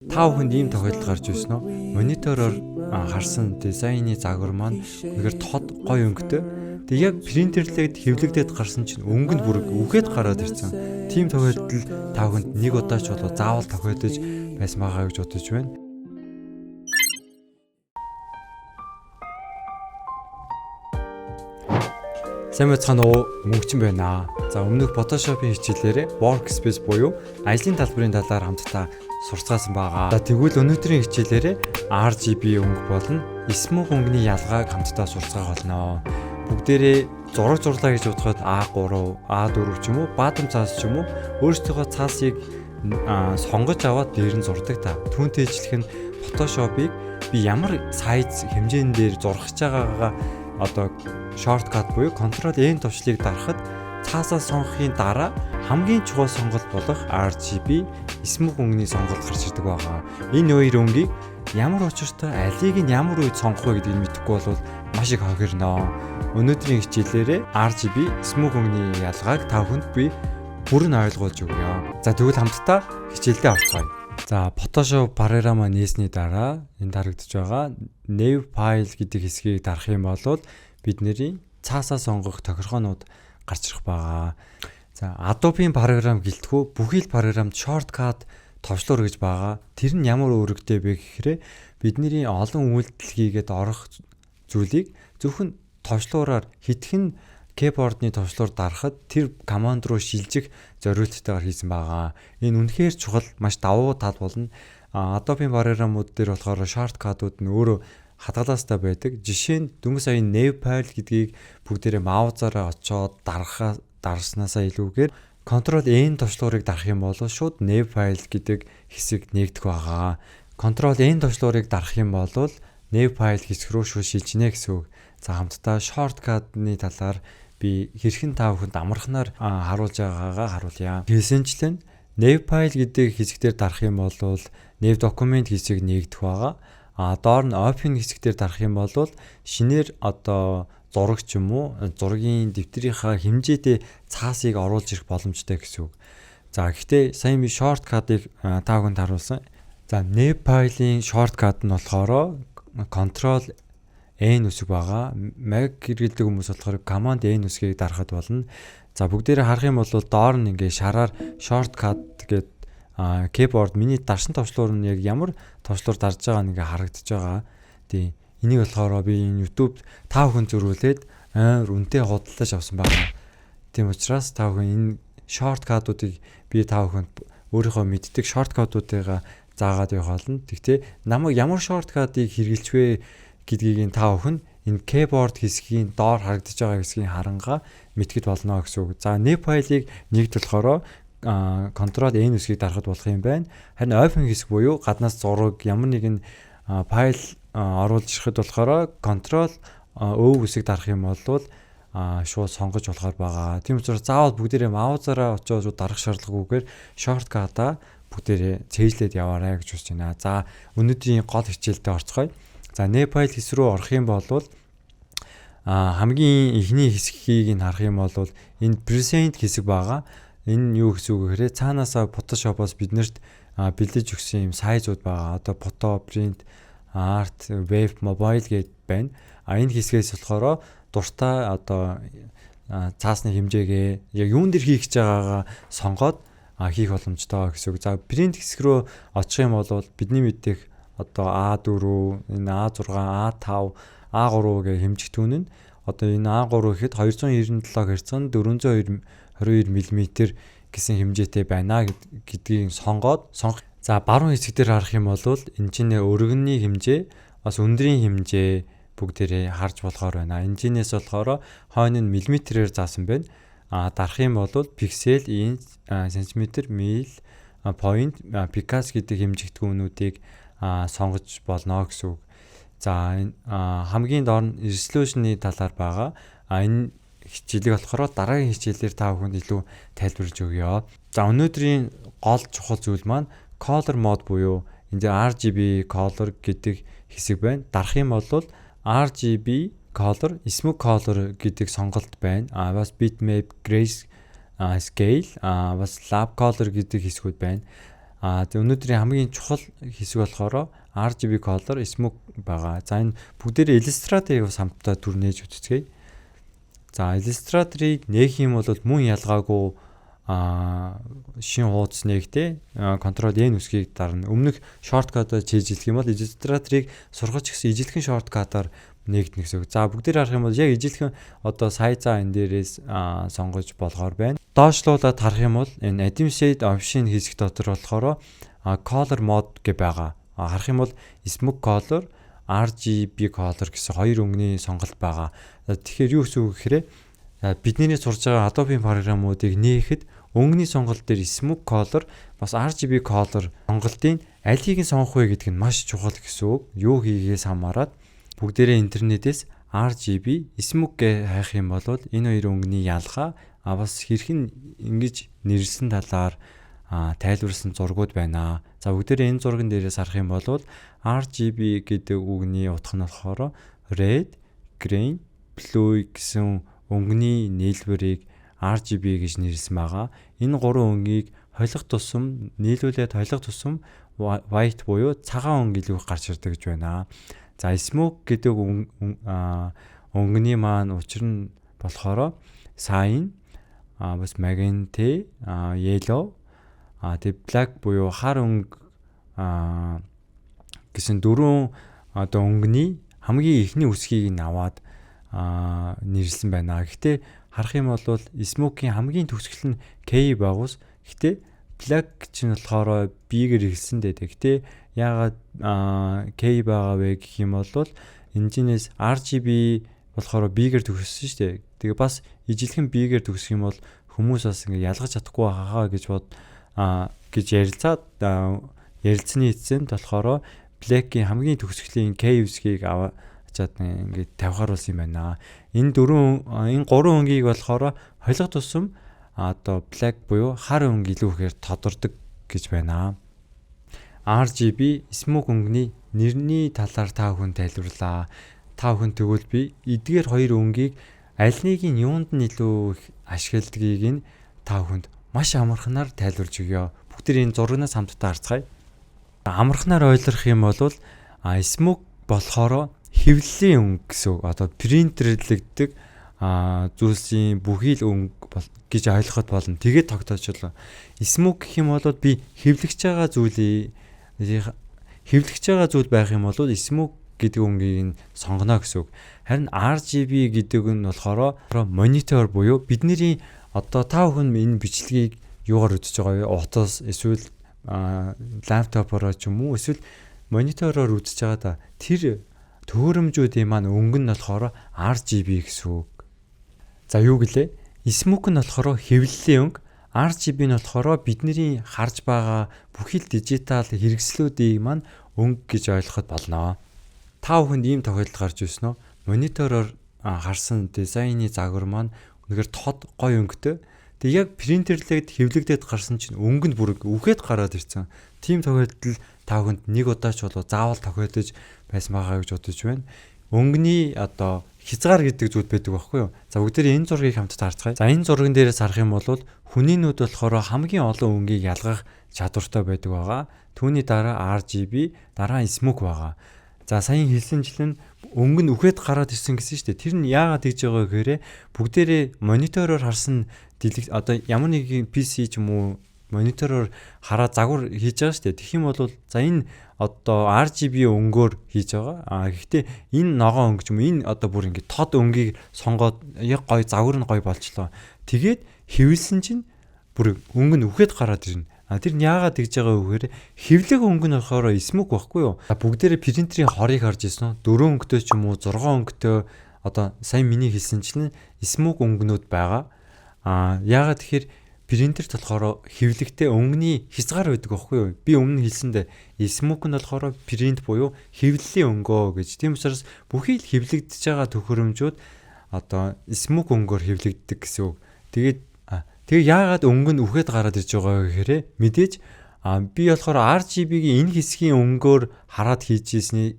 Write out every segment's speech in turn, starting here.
Та бүхэнд ийм тохиолдол гарч ирсэн үү? Монитороор харсан дизайны загвар маань үнэхээр тод гоё өнгөтэй. Тэг яг принтерлээд хэвлэгдээд гарсан чинь өнгө нь бүр үхээд гараад ирсэн. Тийм тохиолдол та бүхэнд нэг удаа ч болоо заавал тохиолдож байсан байгаа гэж бодож байна. Сайн байцгаана уу? Мөнгөчин байна. За өмнөх Photoshop-ийн хичээлээрээ workspace буюу ажлын талбарын талаар хамтдаа сурцгаасан байгаа. За тэгвэл өнөөдрийн хичээлээрээ RGB өнгө болон smoke өнгөний ялгааг хамтдаа сурцгаах болно. Бүгдээрээ зураг зурлаа гэж бодоход A3, A4 ч юм уу, баатам цаас ч юм уу өөрсдийнхөө цаасыг сонгож аваад дээр нь зурдаг та. Түүнтэй ижилхэн Photoshop-ыг би ямар сайз хэмжээнд дээр зурах гэж байгаагаа одоо shortcut буюу Ctrl+N товчлыг дарахад цаасаа сонгохын дараа хамгийн чухал сонголт болох RGB smoke өнгөний сонголт гарч ирдэг байгаа. Энэ хоёр өнгийг ямар учиртай алийг нь ямар үед сонгох вэ гэдгийг мэдэхгүй бол маш их хохирно. Өнөөдрийн хичээлээрээ RGB smoke өнгөний ялгааг та бүхэнд би бүрэн ойлгуулж өгье. За тэгвэл хамтдаа хичээлдээ орцгоё. За Photoshop програма нээсний дараа энд харагдаж байгаа New File гэдэг хэсгийг дарах юм бол бидний цаасаа сонгох тохиргоонууд гарч ирэх байгаа. За Adobe-ийн програм гэлтгүү бүхий л програмд shortcut товчлуур гэж байгаа. Тэр нь ямар үүрэгтэй вэ гэхээр бидний олон үйлдэл хийгээд орох зүйлийг зөвхөн товчлуураар хитгэн keyboard-ны товчлуур дарахад тэр команд руу шилжих зориулттайгаар хийсэн байгаа. Энэ үнэхээр чухал, маш давуу тал болно. Adobe-ийн програмууд дээр болохоор shortcut-ууд нь өөрөө хадгалаастай байдаг. Жишээ нь дөнгөж сая New File гэдгийг бүгдээрээ маузаараа очоод дарснасаа илүүгээр Ctrl+N товчлуурыг дарах юм бол шууд New File гэдэг хэсэг нээгдэх байгаа. Ctrl+N товчлуурыг дарах юм бол New File хэсэг рүү шууд шилжинэ гэсэн үг. За хамтдаа shortcut-ны талаар би хэрхэн та бүхэнд амархнаар харуулж байгаагаа харуулъя. Тэгсэнчлэн New File гэдэг хэсгээр дарах юм бол New Document хэсэг нээгдэх байгаа. Доор нь Open хэсгээр дарах юм бол шинээр одоо зураг ч юм уу зургийн дэвтрийнхаа хэмжээтэй цаасыг оруулж ирэх боломжтой гэсэн үг. За гэхдээ сайн би shortcut-ыг та бүхэнд харуулсан. За New File-ийн shortcut нь болохоор Ctrl+N үсэг байгаа. Mac хэрэглэдэг хүмүүс болохоор Command+N үсгийг дарахад болно. За бүгдээрээ харах юм бол доор нь ингээ шараар shortcut гэдэг keyboard миний дарсан товчлуур нь яг ямар товчлуур дарж байгаа нь ингээ харагдаж байгаа. Тийм. Энийг болохоор би энэ YouTube та бүхэн зөрүүлээд амар үнэтэй худалдаж авсан байна. Тийм учраас та бүхэн энэ shortcut-уудыг би та бүхэнд өөрийнхөө мэддэг shortcut-уудыгаа заагаад явах болно. Тэгтээ намайг ямар shortcut-ыг хэрэглэж вэ гэдгийг та бүхэн энэ keyboard хэсгийн доор харагдаж байгаа хэсгийн харангаа мэдгэд болно гэсэн үг. За New File-ыг нэгд болохоор Ctrl+N үсгийг дарахад болох юм байна. Харин Open хэсэг буюу гаднаас зураг ямар нэгэн файл оруулж ирэхэд болохоор Ctrl+O үсэг дарах юм бол шууд сонгож болохоор байгаа. Тийм учраас заавал бүгдээрээ маузаараа очиж дарах шаардлагагүйгээр shortcut-а бүгдээрээ цээжлээд яваарай гэж хүсэж байна. За өнөөдрийн гол хичээлдээ орцгоё. За New File хэсэг рүү орох юм бол хамгийн ихний хэсгийг нь харах юм бол энэ present хэсэг байгаа. Энэ юу гэсэн үг гэхээр цаанаасаа Photoshop-оос биднэрт бэлдэж өгсөн юм сайзууд байгаа. Одоо photo, print, art, web, mobile гэдээ байна. Энэ хэсгээс болохоор дуртай одоо цаасны хэмжээгээ яг юун дээр хийх гэж байгаагаа сонгоод хийх боломжтой гэсэн үг. За print хэсэг рүү очих юм бол бидний мэддэг одоо A4, энэ A6, A5, A3 гэх хэмжигтүүн нь одоо энэ A3 гэхэд 297 Hz, 422 мм гэсэн хэмжээтэй байна гэдгийг сонгох. За баруун хэсэг дээр харах юм бол энэ чинь өргөний хэмжээ, бас өндрийн хэмжээ бүгдээрээ харж болохоор байна. Энэчнээс болохоор хойно нь миллиметрээр заасан байна. Дарах юм бол пиксел, инч, сантиметр, мил, point, pixel гэдэг хэмжигтгүүнүүдийг сонгож болно гэсэн үг. За хамгийн доор нь resolution-ы талаар байгаа. Энэ хичээлийг болохоор дараагийн хичээлээр та бүхэнд илүү тайлбарлаж өгье. За өнөөдрийн гол чухал зүйл маань color mode буюу энэ RGB color гэдэг хэсэг байна. Дарах юм бол RGB color, smoke color гэдэг сонголт байна. Бас bitmap, grayscale, бас lab color гэдэг хэсгүүд байна. Тэгээ өнөөдрийн хамгийн чухал хэсэг болохоор RGB color smoke байгаа. За энэ бүгдээрээ Illustrator-ыг хамтдаа түр нээж үзцгээе. За Illustrator-ыг нээх юм бол мөн ялгаагүй шин хуудас нэгтэй Ctrl N үсгийг дарна. Өмнөх shortcut-аар чийжлэх юм бол Illustrator-ыг сургаж гисэн ижилхэн shortcut-аар нэгднэ гэсэн үг. За бүгдээр харах юм бол яг ижилхэн одоо сайзаа энэ дээрээс сонгож болгоор байна. Доошлуулаад харах юм бол энэ Advanced Option хэсэг дотор болохоор Color Mode гэ байгаа. Харах юм бол Smoke Color, RGB Color гэсэн хоёр өнгөний сонголт байгаа. Тэгэхээр юу гэсэн үг гэхээр бидний сурж байгаа Adobe програмуудыг нээхэд өнгөний сонголт дээр Smoke Color бас RGB Color сонголтын алийг нь сонгох вэ гэдэг нь маш чухал гэсэн үг. Юу хийгээс хамаарат бүгдээрээ интернетээс RGB, Smoke гэ хайх юм бол энэ хоёр өнгөний ялгаа бас хэрхэн ингэж нэрлсэн талаар тайлбарласан зургууд байна. За бүгдээрээ энэ зурган дээрээс харах юм бол RGB гэдэг үгний утга нь болохоор red, green, blue гэсэн өнгөний нийлбэрийг RGB гэж нэрлсэн байгаа. Энэ гурван өнгийг холих тусам нийлүүлээд холих тусам white буюу цагаан өнгө илүү их гарч ирдэг гэж байна. За smoke гэдэг өнгөний маань учир нь болохоор cyan, бас magenta, yellow, тэг black буюу хар өнгө гэсэн дөрвөн одоо өнгөний хамгийн ихний үсгийг нь аваад нэрлсэн байна. Гэхдээ харах юм бол smoke-ийн хамгийн төгсгөл нь K байгуус. Гэхдээ black чинь болохоор B-гээр хэлсэн дээ. Гэхдээ яагаад K байгаа вэ гэх юм бол энэчнээс RGB болохоор B-гээр төгссөн шүү дээ. Тэгээ бас ижилхэн B-гээр төгсөх юм бол хүмүүс бас ингэ ялгаж чадахгүй хаа гэж ярилцаад ярилцсны эцэнд болохоор black-ийн хамгийн төгсгөлийн K үсгийг аваад ингээд тавихаар болсон юм байна. Энэ гурван өнгийг болохоор холих тусам одоо black буюу хар өнгө илүү ихээр тодордог гэж байна. RGB smoke өнгөний нэрний талаар та бүхэн тайлбарлаа. Та бүхэн тэгвэл би эдгээр хоёр өнгийг аль нэг нь юунд нь илүү ашигладгийг нь та бүхэнд маш амарханаар тайлбарлаж өгье. Бүгд энэ зургаас хамтдаа харцгаая. Амарханаар ойлгох юм бол smoke болохоор хэвлэлийн өнгө гэсэн үг. Одоо принтерлэгддэг зүйлсийн бүхий л өнгө гэж ойлгоход болно. Тэгээд тогтоочлоо. Smoke гэх юм бол би хэвлэгч байгаа зүйл байх юм бол smoke гэдэг өнгийг нь сонгоно гэсэн үг. Харин RGB гэдэг нь болохоор монитор буюу бидний одоо та бүхэн энэ бичлэгийг юугаар үзэж байгаа вэ? Утас эсвэл лаптопороо ч юм уу эсвэл монитороор үзэж байгаа да. Тэр төхөөрөмжүүдийн маань өнгө нь болохоор RGB гэсэн үг. За юу гэлээ? Smoke нь болохоор хэвлэлийн өнгө, RGB нь болохоор бидний харж байгаа бүхий л дижитал хэрэгслүүдийг маань өнгө гэж ойлгоход болно. Та бүхэнд ийм тохиолдол гарч ирсэн үү? Монитороор харсан дизайны загвар маань үнэхээр тод гой өнгөтэй. Тэг яг принтерлэгд хэвлэгдээд гарсан чинь өнгө нь бүр үхээд гараад ирсэн. Тийм тохиолдол та бүхэнд нэг удаа ч болоо заавал тохиолдож байсан байгаа гэж бодож байна. Өнгөний одоо хязгаар гэдэг зүйл байдаг байхгүй юу? За бүгдээ энэ зургийг хамтдаа харцгаая. За энэ зурган дээрээс харах юм бол хүний нүд болохоор хамгийн олон өнгийг ялгах чадвартай байдаг байгаа. Түүний дараа RGB, дараа smoke байгаа. За саяхан хэлсэнчлэн өнгө нь үхээд гараад ирсэн гэсэн шүү дээ. Тэр нь яагаад тэгж байгаа гэхээр бүгдээрээ монитороор харсан одоо ямар нэгэн PC ч юм уу монитороор хараа загвар хийж байгаа шүү дээ. Тэгэх юм бол за энэ одоо RGB өнгөөр хийж байгаа. Гэхдээ энэ ногоон өнгө ч юм энэ одоо бүр ингэ тод өнгийг сонгоод яг гой загвар нь гой болчлоо. Тэгээд хэвлсэн чинь бүр өнгө нь үхээд гараад ирнэ. Тэр нь яагаад тэгж байгаа вэ гэхээр хэвлэх өнгө нь болохоор smoke байхгүй юу? Бүгдээрээ принтерийн хорыг харж ирсэн үү? 4 өнгөтэй ч юм уу 6 өнгөтэй одоо сайн миний хэлсэнчлэн smoke өнгөнүүд байгаа. Яагаад тэгэхээр принтер болохоор хэвлэгтэй өнгөний хязгаар байдаг байхгүй юу? Би өмнө хэлсэндээ smoke нь болохоор принт буюу хэвлэлийн өнгөө гэж. Тийм учраас бүхий л хэвлэгдэж байгаа төхөөрөмжүүд одоо smoke өнгөөр хэвлэгддэг гэсэн үг. Тэгээ яагаад өнгө нь үхээд гараад ирж байгаа гэхээр мэдээж би болохоор RGB-гийн энэ хэсгийн өнгөөр хараад хийжсэн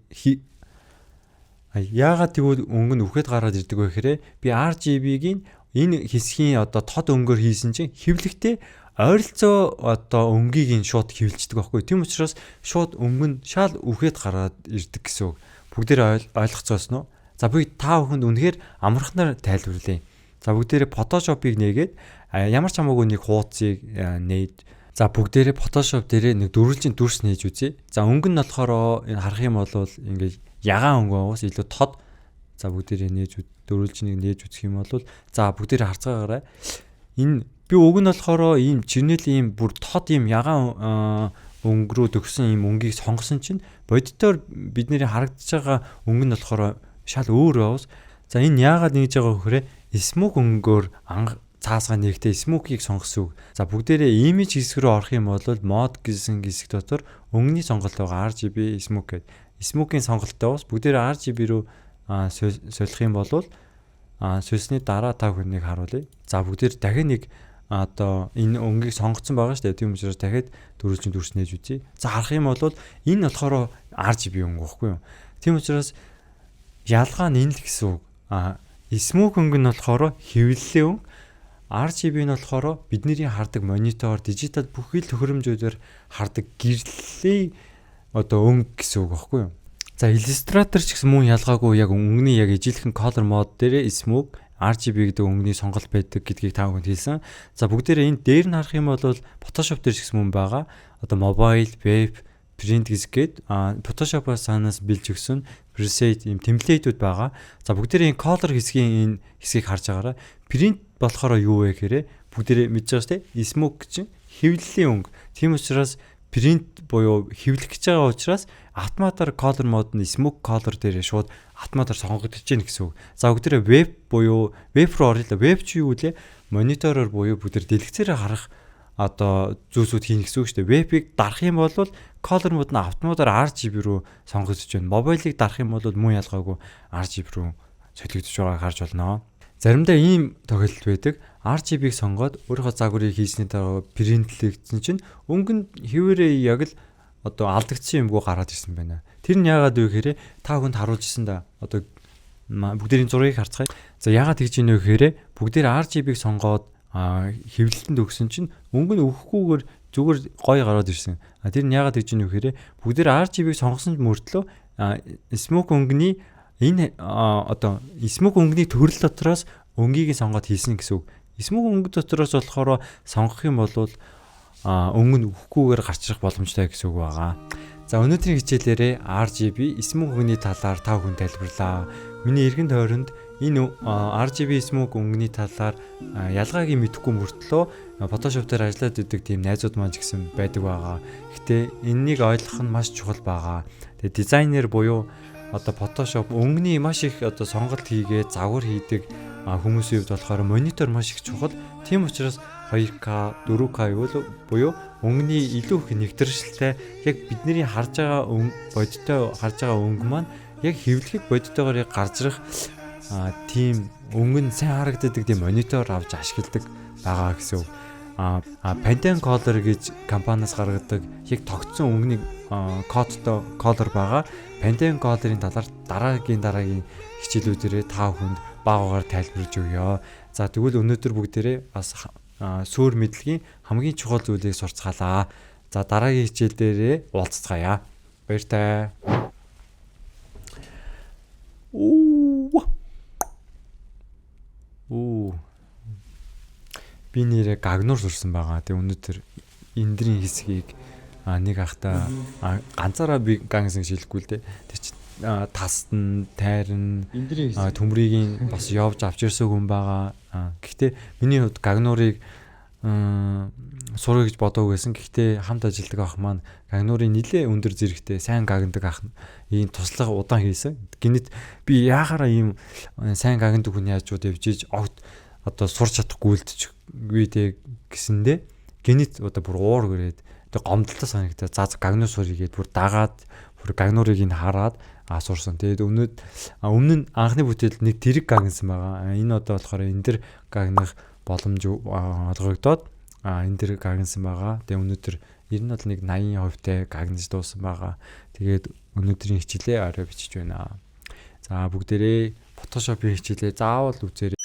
яагаад тэгвэл өнгө нь үхээд гараад ирдэг вэ гэхээр би RGB-гийн энэ хэсгийн одоо тод өнгөөр хийсэн чинь хэвлэгтэй ойролцоо одоо өнгийг нь шууд хөвлждөг байхгүй. Тийм учраас шууд өнгө нь шал үхээд гараад ирдэг гэсэн үг. Бүгдээрээ ойлгоцоос нь. За би та бүхэнд үнэхээр амархнаар тайлбарлая. За бүгдээрээ Photoshop-ыг нээгээд ямар ч хамаагүй нэг хуудсыг нээж. За бүгдээрээ Photoshop дээрээ нэг дөрвөлжин дүрс нээж үзье. За өнгө нь болохоор энэ харах юм бол ингээд ягаан өнгө байгаас илүү тод. За бүгдээрээ дөрвөлжнийг нээж үзэх юм бол за бүгдээрээ харцгаагаарай. Энэ би уг нь болохоор ийм жинэл ийм бүр тод ийм ягаан өнгө рүү төгсөн ийм өнгийг сонгосон чинь бодитоор бидний харагдаж байгаа өнгө нь болохоор шал өөр яваас. За энэ яагаад ингэж байгаа вэ гэхээр smoke өнгөөр цаасгаа нэгтэй smoke-ийг сонгосон үг. За бүгдээрээ image хэсэг рүү орох юм бол mod гэсэн хэсэг дотор өнгөний сонголт байгаа RGB smoke гэдэг. Smoke-ийн сонголттой бас бүгдээрээ RGB рүү солих юм бол сольсны дараа та бүхнийг харуулъя. За бүгдээр дахин нэг одоо энэ өнгийг сонгоцсон байгаа шүү дээ. Тийм учраас дахиад дөрвөлжин дүрс нээж үзье. За харах юм бол энэ болохоор RGB өнгө байхгүй юу? Тийм учраас ялгаа нь энэ л гэсэн үг. Smoke өнгө нь болохоор хэвлэлийн өнгө, RGB нь болохоор бидний хардаг монитор, дижитал бүхэл төхөөрөмжүүдээр хардаг гэрлийн одоо өнгө гэсэн үг байхгүй юу? За Illustrator ч гэсэн мөн ялгаагүй яг өнгөний яг ижилхэн color mode дээр smoke, RGB гэдэг өнгөний сонголт байдаг гэдгийг та бүхэнд хэлсэн. За бүгдээрээ энэ дээр нь харах юм бол Photoshop дээр ч гэсэн мөн байгаа. Одоо mobile, web, print гэсгээд Photoshop-аас санаас бэлж өгсөн preset юм темплейтүүд байгаа. За бүгдээрээ энэ color хэсгийн энэ хэсгийг харж байгаарай. Print болохоор юу вэ гэхээр бүгдээрээ мэдж байгаа шүү дээ. Smoke чинь хэвлэлийн өнгө. Тийм учраас print буюу хэвлэх гэж байгаа учраас автоматар color mode нь smoke color дээр шууд автоматар сонгогдож байна гэсэн үг. За бүгдээрээ web буюу web руу оръё. Web чи юу вэ? Монитороор буюу бүгдээр дэлгэцээрээ харах одоо зүйлсүүд хийн гэсэн үг шүү дээ. Web-ийг дарах юм бол color mode нь автоматар RGB руу сонгогдож байна. Mobile-ыг дарах юм бол мөн ялгаагүй RGB руу солигдож байгааг харж болно. Заримдаа ийм тохиолдол байдаг. RGB-г сонгоод өөрийнхөө загварыг хийсний дараа принтлэгдсэн чинь өнгө нь хэвээрээ яг л одоо алдагдсан юмгүй гараад ирсэн байна. Тэр нь яагаад вэ гэхээр та хүнд харуулж ирсэн да. Одоо бүгдийн зургийг харцгаая. За яагаад тэгж ийнэ вэ гэхээр бүгдээр RGB-г сонгоод хэвлэлтэнд өгсөн чинь өнгө нь өгөхгүйгээр зүгээр гоё гараад ирсэн. Тэр нь яагаад тэгж ийнэ вэ гэхээр бүгдээр RGB-г сонгосон мөртлөө smoke өнгөний энэ одоо smoke өнгөний төрөл дотроос өнгийг сонгоод хийсэн гэсэн үг. Smoke өнгө дотроос болохоор сонгох юм бол өнгө нь өгөхгүйгээр гарч ирэх боломжтой гэсэн үг байгаа. За өнөөдрийн хичээлээрээ RGB smoke өнгөний талаар та бүхэн тайлбарлаа. Миний эргэн тойронд энэ RGB smoke өнгөний талаар ялгааг мэдэхгүй мөртлөө Photoshop дээр ажиллаад идэг тийм найзууд маань ч гэсэн байдаг байгаа. Гэтэ энэнийг ойлгох нь маш чухал байгаа. Тэгээ дизайнер буюу одоо Photoshop өнгөний маш их одоо сонголт хийгээд загвар хийдэг хүмүүсийн хувьд болохоор монитор маш их чухал. Тийм учраас 2K, 4K буюу өнгөний илүү их нэгтрэлтэй яг бидний харж байгаа бодиттой харж байгаа өнгө маань яг хэвлэхэд бодиттойгоор яг гарч ирэх тийм өнгө нь сайн харагддаг тийм монитор авч ашигладаг байгаа гэсэн үг. Pantone Color гэж компаниас гаргадаг яг тогтсон өнгөний кодтой color байгаа. Pantone Color-ын талаар дараагийн хичээлүүдээрээ та бүхэнд баагаар тайлбарлаж өгье. За тэгвэл өнөөдөр бүгдээрээ бас суур мэдлэгийн хамгийн чухал зүйлийг сурцгаалаа. За дараагийн хичээл дээрээ уулзцгаая. Баяртай. Би нэрээ гагнуур сурсан байгаа. Тэгээ өнөөдөр эндрийн хэсгийг нэг ахта ганцаараа би ганцсан шилэхгүй л дээ. Тэр чинь тасна, тайрна, төмрийг бас явж авч ирсэн хүн байгаа. Гэхдээ миний хувьд гагнуурыг сурах гэж бодоагүй байсан. Гэхдээ хамт ажилладаг ах маань гагнуурын нэлээ өндөр зэрэгтэй сайн гагнадаг ах ийм туслах удаан хийсэн. Гинэт би яахаараа ийм сайн гагнадаг хүн яаж чууд явжиж огт одоо сурч чадахгүй үлдчихгүй гэсэндээ гинэт одоо бүр уур гөрээд одоо гомдолтой санагдаа. За гагнуur сурыгээд бүр дагаад бүр гагнуурыг ин хараад сурсан. Тэгээд өмнө нь анхны бүтээлд нэг тэрэг гагнсан байгаа. Энэ одоо болохоор энэ дэр гагнах боломж олгогдоод энэ дэр гагнсан байгаа. Тэгээд өнөөдөр ер нь бол нэг 80% гагнаж дууссан байгаа. Тэгээд өнөөдрийн хичээлээ орой бичиж байна. За бүгдээрээ Photoshop-ийн хичээлээ заавал үзээрэй.